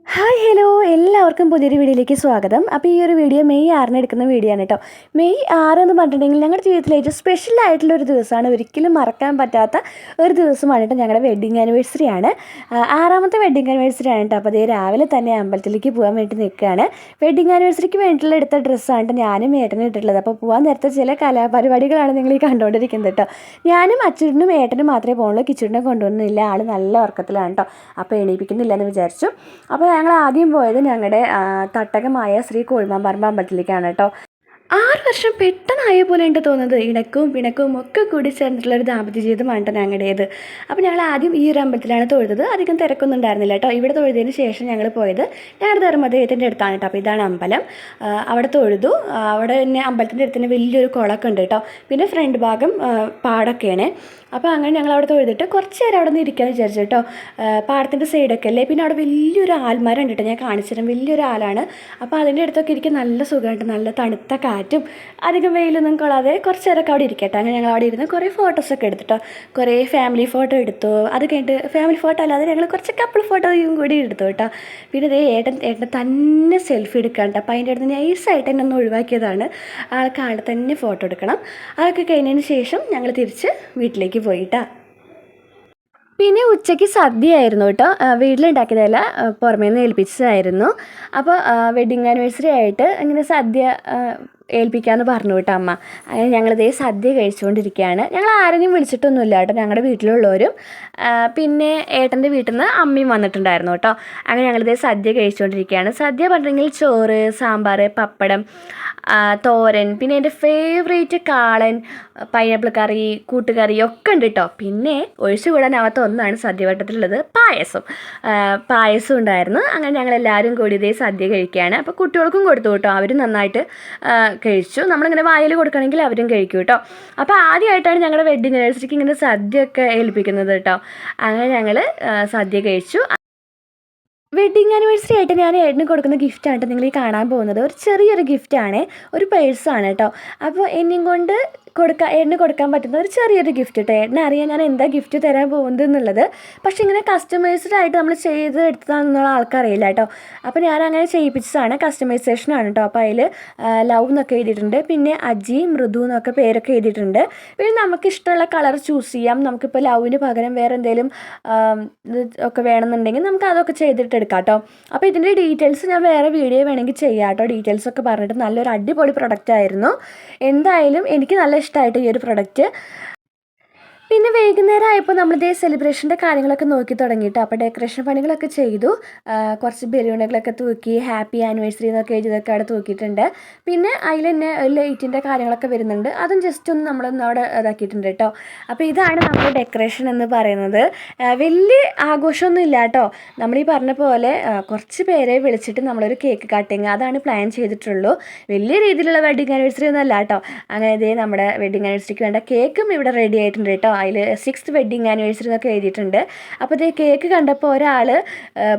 Hi hello എല്ലാവർക്കും പുതിയൊരു വീഡിയോയിലേക്ക് സ്വാഗതം. അപ്പോൾ ഈ ഒരു വീഡിയോ മെയ് 6 എടുക്കുന്ന വീഡിയോ ആണ് കേട്ടോ. മെയ് 6 എന്ന് പറഞ്ഞിട്ടുണ്ടെങ്കിൽ ഞങ്ങളുടെ ജീവിതത്തിലെ ഏറ്റവും സ്പെഷ്യൽ ആയിട്ടുള്ളൊരു ദിവസമാണ്. ഒരിക്കലും മറക്കാൻ പറ്റാത്ത ഒരു ദിവസമാണ് കേട്ടോ. ഞങ്ങളുടെ വെഡ്ഡിങ് ആനിവേഴ്സറി ആണ്. 6ാമത്തെ വെഡ്ഡിങ് ആനിവേഴ്സറി ആണ് കേട്ടോ. അപ്പോൾ അതേ രാവിലെ തന്നെ അമ്പലത്തിലേക്ക് പോകാൻ വേണ്ടി നിൽക്കുകയാണ്. വെഡ്ഡിങ് ആനിവേഴ്സറിക്ക് വേണ്ടിയിട്ടുള്ള എടുത്ത ഡ്രസ്സാണ് ഞാനും ഏട്ടനും ഇട്ടിട്ടുള്ളത്. അപ്പോൾ പോകാൻ നേരത്തെ ചില കലാപരിപാടികളാണ് നിങ്ങൾ ഈ കണ്ടുകൊണ്ടിരിക്കുന്നത് കേട്ടോ. ഞാനും അച്ഛനും ഏട്ടനും മാത്രമേ പോകുള്ളൂ. കിച്ചണിനെ കൊണ്ടുവന്നില്ല. ആൾ നല്ല ഉറക്കത്തിലാണ് കേട്ടോ. അപ്പോൾ എണീപ്പിക്കുന്നില്ല എന്ന് വിചാരിച്ചു. അപ്പോൾ ഞങ്ങൾ ആദ്യം പോയത് ഞങ്ങളുടെ തട്ടകമായ ശ്രീ കോഴിമാമ്പറമ്പ് അമ്പലത്തിലേക്കാണ് കേട്ടോ. 6 വർഷം പെട്ടെന്നായ പോലെ ഉണ്ട് തോന്നുന്നത്. ഇണക്കവും പിണക്കവും ഒക്കെ കൂടി ചേർന്നിട്ടുള്ളൊരു ദാമ്പത്യ ജീവിതമാണ് കേട്ടോ ഞങ്ങളുടേത്. അപ്പോൾ ഞങ്ങൾ ആദ്യം ഈ ഒരു അമ്പലത്തിലാണ് തൊഴുതത്. അധികം തിരക്കൊന്നും ഉണ്ടായിരുന്നില്ല കേട്ടോ. ഇവിടെ തൊഴുതിന് ശേഷം ഞങ്ങൾ പോയത് ഞങ്ങളുടെ ധർമ്മദേവത്തിൻ്റെ അടുത്താണ് കേട്ടോ. അപ്പോൾ ഇതാണ് അമ്പലം. അവിടെ തൊഴുതു. അവിടെ തന്നെ അമ്പലത്തിൻ്റെ അടുത്ത് തന്നെ വലിയൊരു കുളമൊക്കെ ഉണ്ട് കേട്ടോ. പിന്നെ ഫ്രണ്ട് ഭാഗം പാടൊക്കെയാണ്. അപ്പോൾ അങ്ങനെ ഞങ്ങൾ അവിടെ തൊഴുതിട്ട് കുറച്ച് നേരം അവിടെ നിന്ന് ഇരിക്കാമെന്ന് വിചാരിച്ചു കേട്ടോ. പാടത്തിൻ്റെ സൈഡൊക്കെ അല്ലേ. പിന്നെ അവിടെ വലിയൊരു ആൽമരം ഉണ്ട് കേട്ടോ. ഞാൻ കാണിച്ചു തരാം. വലിയൊരു ആലാണ്. അപ്പോൾ അതിൻ്റെ അടുത്തൊക്കെ ഇരിക്കാൻ നല്ല സുഖമായിട്ട്, നല്ല തണുത്ത കാറ്റും അധികം വെയിലൊന്നും കൊള്ളാതെ കുറച്ച് നേരമൊക്കെ അവിടെ ഇരിക്കട്ടെ. അങ്ങനെ ഞങ്ങൾ അവിടെ ഇരുന്ന് കുറേ ഫോട്ടോസൊക്കെ എടുത്തിട്ടോ. കുറേ ഫാമിലി ഫോട്ടോ എടുത്തു. അത് കഴിഞ്ഞിട്ട് ഫാമിലി ഫോട്ടോ അല്ലാതെ ഞങ്ങൾ കുറച്ച് കപ്പിൾ ഫോട്ടോയും കൂടി എടുത്തു കേട്ടോ. പിന്നെ ഇതേ ഏട്ടൻ തന്നെ സെൽഫി എടുക്കാൻ കേട്ടോ. അപ്പോൾ അതിൻ്റെ അടുത്ത് നൈസായിട്ട് എന്നെ ഒന്ന് ഒഴിവാക്കിയതാണ്. ആളെ തന്നെ ഫോട്ടോ എടുക്കണം. അതൊക്കെ കഴിഞ്ഞതിന് ശേഷം ഞങ്ങൾ തിരിച്ച് വീട്ടിലേക്ക് പോയിട്ടാ. പിന്നെ ഉച്ചയ്ക്ക് സദ്യയായിരുന്നു കേട്ടോ. വീട്ടിലുണ്ടാക്കിയതല്ല, പുറമേ നിന്ന് ഏൽപ്പിച്ചതായിരുന്നു. അപ്പോൾ വെഡ്ഡിങ് ആനിവേഴ്സറി ആയിട്ട് ഇങ്ങനെ സദ്യ ഏൽപ്പിക്കാമെന്ന് പറഞ്ഞു കേട്ടോ അമ്മ. അങ്ങനെ ഞങ്ങളിതേ സദ്യ കഴിച്ചുകൊണ്ടിരിക്കുകയാണ്. ഞങ്ങൾ ആരെയും വിളിച്ചിട്ടൊന്നുമില്ല കേട്ടോ. ഞങ്ങളുടെ വീട്ടിലുള്ളവരും പിന്നെ ഏട്ടൻ്റെ വീട്ടിൽ നിന്ന് അമ്മയും വന്നിട്ടുണ്ടായിരുന്നു കേട്ടോ. അങ്ങനെ ഞങ്ങളിതേ സദ്യ കഴിച്ചുകൊണ്ടിരിക്കുകയാണ്. സദ്യ പറഞ്ഞെങ്കിൽ ചോറ്, സാമ്പാർ, പപ്പടം, തോരൻ, പിന്നെ എൻ്റെ ഫേവറേറ്റ് കാളൻ, പൈനാപ്പിൾ കറി, കൂട്ടുകറി ഒക്കെ ഉണ്ട് കേട്ടോ. പിന്നെ ഒഴിച്ചുകൂടാനാവാത്ത ഒന്നാണ് സദ്യവട്ടത്തിലുള്ളത്, പായസം ഉണ്ടായിരുന്നു. അങ്ങനെ ഞങ്ങളെല്ലാവരും കൂടി ഇതേ സദ്യ കഴിക്കുകയാണ്. അപ്പോൾ കുട്ടികൾക്കും കൊടുത്തു കേട്ടോ. അവരും നന്നായിട്ട് കഴിച്ചു. നമ്മളിങ്ങനെ വായിൽ കൊടുക്കണമെങ്കിൽ അവരും കഴിക്കും കേട്ടോ. അപ്പോൾ ആദ്യമായിട്ടാണ് ഞങ്ങളുടെ വെഡ്ഡിങ് ആനിവേഴ്സറിക്ക് ഇങ്ങനെ സദ്യയൊക്കെ ഏൽപ്പിക്കുന്നത് കേട്ടോ. അങ്ങനെ ഞങ്ങൾ സദ്യ കഴിച്ചു. വെഡ്ഡിങ് ആനിവേഴ്സറി ആയിട്ട് ഞാൻ ഏട്ടന് കൊടുക്കുന്ന ഗിഫ്റ്റാണ് നിങ്ങൾ ഈ കാണാൻ പോകുന്നത്. ഒരു ചെറിയൊരു ഗിഫ്റ്റാണ്, ഒരു പേഴ്സാണ് കേട്ടോ. അപ്പോൾ എന്നെയും കൊണ്ട് ഏട്ടന് കൊടുക്കാൻ പറ്റുന്ന ഒരു ചെറിയൊരു ഗിഫ്റ്റ് കേട്ടോ. ഏട്ടനെ അറിയാൻ ഞാൻ എന്താ ഗിഫ്റ്റ് തരാൻ പോകുന്നത് എന്നുള്ളത്. പക്ഷേ ഇങ്ങനെ കസ്റ്റമൈസ്ഡ് ആയിട്ട് നമ്മൾ ചെയ്ത് എടുത്തതാണെന്നുള്ള ആൾക്കറിയില്ല കേട്ടോ. അപ്പോൾ ഞാൻ അങ്ങനെ ചെയ്യിപ്പിച്ചതാണ്. കസ്റ്റമൈസേഷനാണ് കേട്ടോ. അപ്പോൾ അതിൽ ലവ് എന്നൊക്കെ എഴുതിയിട്ടുണ്ട്. പിന്നെ അജി, മൃദു എന്നൊക്കെ പേരൊക്കെ എഴുതിയിട്ടുണ്ട്. പിന്നെ നമുക്ക് ഇഷ്ടമുള്ള കളർ ചൂസ് ചെയ്യാം. നമുക്കിപ്പോൾ ലവിന് പകരം വേറെ എന്തെങ്കിലും ഒക്കെ വേണമെന്നുണ്ടെങ്കിൽ നമുക്ക് അതൊക്കെ ചെയ്തിട്ട് എടുക്കാം കേട്ടോ. അപ്പോൾ ഇതിൻ്റെ ഡീറ്റെയിൽസ് ഞാൻ വേറെ വീഡിയോ വേണമെങ്കിൽ ചെയ്യാം കേട്ടോ. ഡീറ്റെയിൽസൊക്കെ പറഞ്ഞിട്ട് നല്ലൊരു അടിപൊളി പ്രൊഡക്റ്റ് ആയിരുന്നു. എന്തായാലും എനിക്ക് നല്ല ഇഷ്ടമായിട്ട് ഈ ഒരു പ്രൊഡക്റ്റ്. പിന്നെ വൈകുന്നേരം ആയപ്പോൾ നമ്മളിതേ സെലിബ്രേഷൻ്റെ കാര്യങ്ങളൊക്കെ നോക്കി തുടങ്ങിയിട്ട്. അപ്പോൾ ഡെക്കറേഷൻ പണികളൊക്കെ ചെയ്തു. കുറച്ച് ബലൂണുകളൊക്കെ തൂക്കി, ഹാപ്പി ആനിവേഴ്സറി എന്നൊക്കെ എഴുതിയതൊക്കെ അവിടെ തൂക്കിയിട്ടുണ്ട്. പിന്നെ അതിൽ തന്നെ ലൈറ്റിൻ്റെ കാര്യങ്ങളൊക്കെ വരുന്നുണ്ട്. അതും ജസ്റ്റ് ഒന്ന് നമ്മളൊന്ന് അവിടെ ഇതാക്കിയിട്ടുണ്ട് കേട്ടോ. അപ്പോൾ ഇതാണ് നമ്മുടെ ഡെക്കറേഷൻ എന്ന് പറയുന്നത്. വലിയ ആഘോഷമൊന്നും ഇല്ല കേട്ടോ. നമ്മളീ പറഞ്ഞ പോലെ കുറച്ച് പേരെ വിളിച്ചിട്ട് നമ്മളൊരു കേക്ക് കട്ടിങ് അതാണ് പ്ലാൻ ചെയ്തിട്ടുള്ളൂ. വലിയ രീതിയിലുള്ള വെഡ്ഡിങ് ആനിവേഴ്സറി ഒന്നും അല്ല കേട്ടോ. അങ്ങനെ ഇതേ നമ്മുടെ വെഡ്ഡിങ് ആനിവേഴ്സറിക്ക് വേണ്ട കേക്കും ഇവിടെ റെഡി ആയിട്ടുണ്ട് കേട്ടോ. അതിൽ 6th വെഡ്ഡിങ് ആനിവേഴ്സറി എന്നൊക്കെ എഴുതിയിട്ടുണ്ട്. അപ്പോൾ ഇതേ കേക്ക് കണ്ടപ്പോൾ ഒരാൾ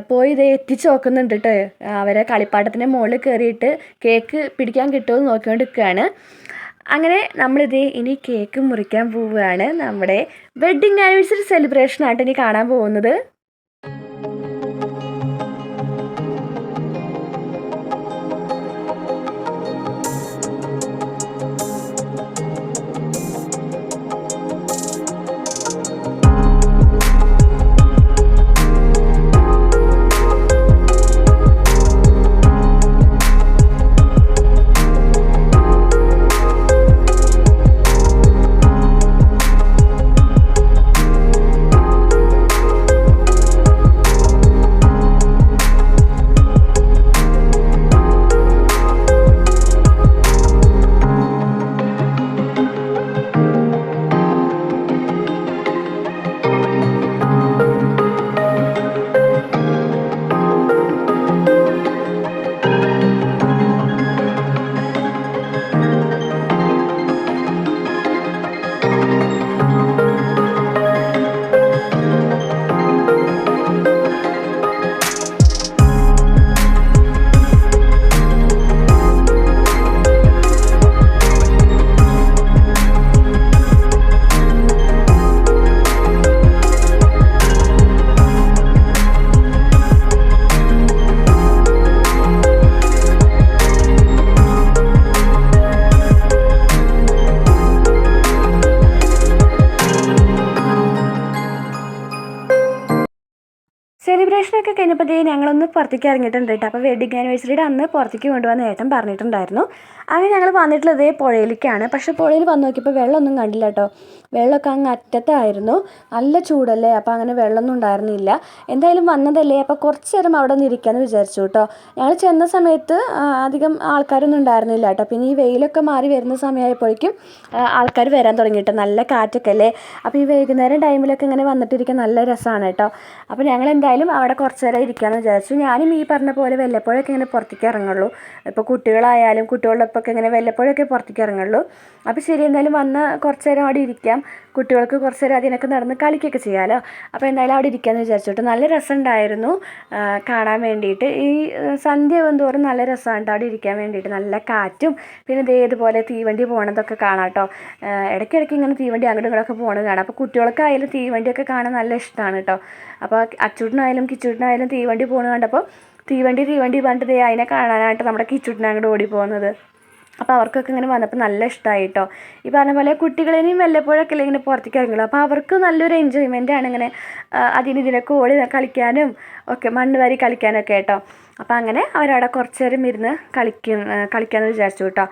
പോയി ഇതേ എത്തിച്ച് നോക്കുന്നുണ്ട് കേട്ടോ. അവരെ കളിപ്പാട്ടത്തിൻ്റെ മുകളിൽ കയറിയിട്ട് കേക്ക് പിടിക്കാൻ കിട്ടുമെന്ന് നോക്കിക്കൊണ്ട് നിൽക്കുകയാണ്. അങ്ങനെ നമ്മളിതേ ഇനി കേക്ക് മുറിക്കാൻ പോവുകയാണ്. നമ്മുടെ വെഡ്ഡിങ് ആനിവേഴ്സറി സെലിബ്രേഷനായിട്ട് ഇനി കാണാൻ പോകുന്നത്. കഴിഞ്ഞപ്പോഴത്തേ ഞങ്ങളൊന്ന് പുറത്തേക്ക് ഇറങ്ങിയിട്ടുണ്ട് കേട്ടോ. അപ്പോൾ വെഡിങ് ആനിവേഴ്സറിയുടെ അന്ന് പുറത്തേക്ക് കൊണ്ടുവന്ന ഏട്ടൻ പറഞ്ഞിട്ടുണ്ടായിരുന്നു. അങ്ങനെ ഞങ്ങൾ വന്നിട്ടുള്ളത് പുഴയിലേക്കാണ്. പക്ഷേ പുഴയിൽ വന്ന് നോക്കിയപ്പോൾ വെള്ളമൊന്നും കണ്ടില്ല കേട്ടോ. വെള്ളമൊക്കെ അങ്ങ് അറ്റത്തായിരുന്നു. നല്ല ചൂടല്ലേ, അപ്പോൾ അങ്ങനെ വെള്ളമൊന്നും ഉണ്ടായിരുന്നില്ല. എന്തായാലും വന്നതല്ലേ, അപ്പോൾ കുറച്ച് നേരം അവിടെ നിന്ന് ഇരിക്കാമെന്ന് വിചാരിച്ചു കേട്ടോ. ഞങ്ങൾ ചെന്ന സമയത്ത് അധികം ആൾക്കാരൊന്നും ഉണ്ടായിരുന്നില്ല കേട്ടോ. പിന്നെ ഈ വെയിലൊക്കെ മാറി വരുന്ന സമയമായപ്പോഴേക്കും ആൾക്കാർ വരാൻ തുടങ്ങിയിട്ട് നല്ല കാറ്റൊക്കെ അല്ലേ. അപ്പോൾ ഈ വൈകുന്നേരം ടൈമിലൊക്കെ ഇങ്ങനെ വന്നിട്ടിരിക്കാൻ നല്ല രസമാണ് കേട്ടോ. അപ്പോൾ ഞങ്ങൾ എന്തായാലും അവിടെ കുറച്ച് നേരം ഇരിക്കാമെന്ന് വിചാരിച്ചു. ഞാനും ഈ പറഞ്ഞ പോലെ വല്ലപ്പോഴൊക്കെ ഇങ്ങനെ പുറത്തേക്ക് ഇറങ്ങുള്ളൂ. ഇപ്പോൾ കുട്ടികളായാലും കുട്ടികളുടെ ഒപ്പമൊക്കെ ഇങ്ങനെ വല്ലപ്പോഴൊക്കെ പുറത്തേക്ക് ഇറങ്ങുള്ളൂ. അപ്പോൾ ശരി, എന്തായാലും വന്ന് കുറച്ച് നേരം അവിടെ ഇരിക്കാം. കുട്ടികൾക്ക് കുറച്ച് നേരം അതിനൊക്കെ നടന്ന് കളിക്കുകയൊക്കെ ചെയ്യാമല്ലോ. അപ്പോൾ എന്തായാലും അവിടെ ഇരിക്കാമെന്ന് വിചാരിച്ചിട്ട് നല്ല രസമുണ്ടായിരുന്നു കാണാൻ വേണ്ടിയിട്ട്. ഈ സന്ധ്യ ആവുന്തോറും നല്ല രസമാണ് അവിടെ ഇരിക്കാൻ വേണ്ടിയിട്ട്. നല്ല കാറ്റും പിന്നെ ഇതേതുപോലെ തീവണ്ടി പോകണതൊക്കെ കാണാം കേട്ടോ. ഇടയ്ക്കിടയ്ക്ക് ഇങ്ങനെ തീവണ്ടി അങ്ങോട്ടും ഇങ്ങോട്ടൊക്കെ പോകണത് കാണാം. അപ്പോൾ കുട്ടികൾക്കായാലും തീവണ്ടിയൊക്കെ കാണാൻ നല്ല ഇഷ്ടമാണ് കേട്ടോ. അപ്പോൾ അച്ചൂട്ടനായാലും കിച്ചൂട്ടനായാലും തീവണ്ടി പോകുന്നത് കണ്ടപ്പോൾ തീവണ്ടി പറഞ്ഞിട്ട് അതിനെ കാണാനായിട്ട് നമ്മുടെ കിച്ചൂട്ടനെ അങ്ങോട്ട് ഓടി പോകുന്നത്. അപ്പോൾ അവർക്കൊക്കെ ഇങ്ങനെ വന്നപ്പോൾ നല്ല ഇഷ്ടമായി കേട്ടോ. ഈ പറഞ്ഞ പോലെ കുട്ടികളെയും വല്ലപ്പോഴൊക്കെ ഇങ്ങനെ പുറത്തേക്ക് ഇറങ്ങുള്ളൂ. അപ്പോൾ അവർക്ക് നല്ലൊരു എൻജോയ്മെൻറ്റാണ് ഇങ്ങനെ ഇതിനൊക്കെ ഓടി കളിക്കാനും ഒക്കെ മണ്ണ് വാരി കളിക്കാനൊക്കെ കേട്ടോ. അപ്പോൾ അങ്ങനെ അവരവിടെ കുറച്ച് നേരം ഇരുന്ന് കളിക്കാമെന്ന് വിചാരിച്ചു കേട്ടോ.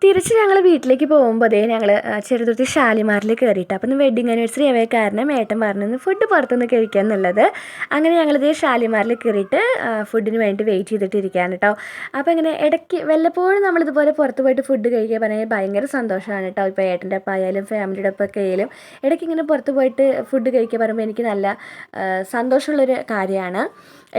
തിരിച്ച് ഞങ്ങൾ വീട്ടിലേക്ക് പോകുമ്പോൾ ഞങ്ങൾ ചെറുതുരുത്തി ഷാലിമാറിൽ കയറിയിട്ട്. അപ്പം ഇന്ന് വെഡിങ് ആനിവേഴ്സറി ആയ കാരണം ഏട്ടൻ പറഞ്ഞു ഫുഡ് പുറത്തുനിന്ന് കഴിക്കുക എന്നുള്ളത്. അങ്ങനെ ഞങ്ങളിത് ഷാലിമാറിൽ കയറിയിട്ട് ഫുഡിന് വേണ്ടി വെയിറ്റ് ചെയ്തിട്ടിരിക്കുകയാണ് കേട്ടോ. അപ്പോൾ ഇങ്ങനെ ഇടയ്ക്ക് വല്ലപ്പോഴും നമ്മളിതുപോലെ പുറത്ത് പോയിട്ട് ഫുഡ് കഴിക്കുക പറഞ്ഞാൽ ഭയങ്കര സന്തോഷമാണ് കേട്ടോ. ഇപ്പോൾ ഏട്ടൻ്റെ ഒപ്പം ആയാലും ഫാമിലിയുടെ ഒപ്പമൊക്കെ ആയാലും ഇടയ്ക്ക് ഇങ്ങനെ പുറത്ത് പോയിട്ട് ഫുഡ് കഴിക്കുക പറയുമ്പോൾ എനിക്ക് നല്ല സന്തോഷമുള്ളൊരു കാര്യമാണ്.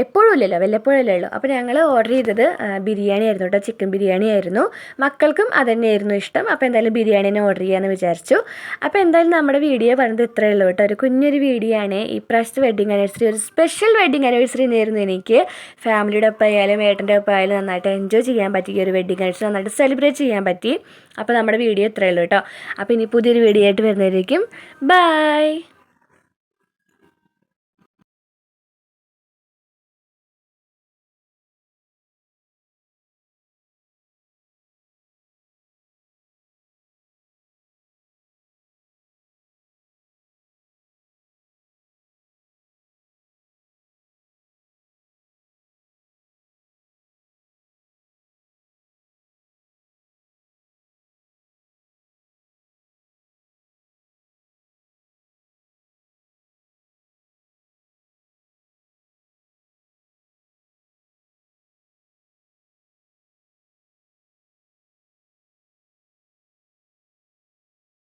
എപ്പോഴും ഇല്ലല്ലോ, വല്ലപ്പോഴല്ലേ ഉള്ളൂ. അപ്പോൾ ഞങ്ങൾ ഓർഡർ ചെയ്തത് ബിരിയാണി ആയിരുന്നു കേട്ടോ. ചിക്കൻ ബിരിയാണി ആയിരുന്നു. മക്കൾക്കും അതുതന്നെയായിരുന്നു ഇഷ്ടം. അപ്പോൾ എന്തായാലും ബിരിയാണി തന്നെ ഓർഡർ ചെയ്യാമെന്ന് വിചാരിച്ചു. അപ്പോൾ എന്തായാലും നമ്മുടെ വീഡിയോ പറഞ്ഞത് ഇത്രയേ ഉള്ളൂ കേട്ടോ. ഒരു കുഞ്ഞൊരു വീഡിയോ ആണ്. ഈ പ്രാവശ്യത്തെ വെഡിങ് ആനിവേഴ്സറി ഒരു സ്പെഷ്യൽ വെഡിങ് ആനിവേഴ്സറി ആയിരുന്നു എനിക്ക്. ഫാമിലിയുടെ ഒപ്പം ആയാലും ഏട്ടൻ്റെ ഒപ്പം ആയാലും നന്നായിട്ട് എൻജോയ് ചെയ്യാൻ പറ്റി. ഒരു വെഡിങ് ആനിവേഴ്സറി നന്നായിട്ട് സെലിബ്രേറ്റ് ചെയ്യാൻ പറ്റി. അപ്പോൾ നമ്മുടെ വീഡിയോ ഇത്രയേ ഉള്ളൂ കേട്ടോ. അപ്പോൾ ഇനി പുതിയൊരു വീഡിയോ ആയിട്ട് വരുന്നതായിരിക്കും. ബൈ.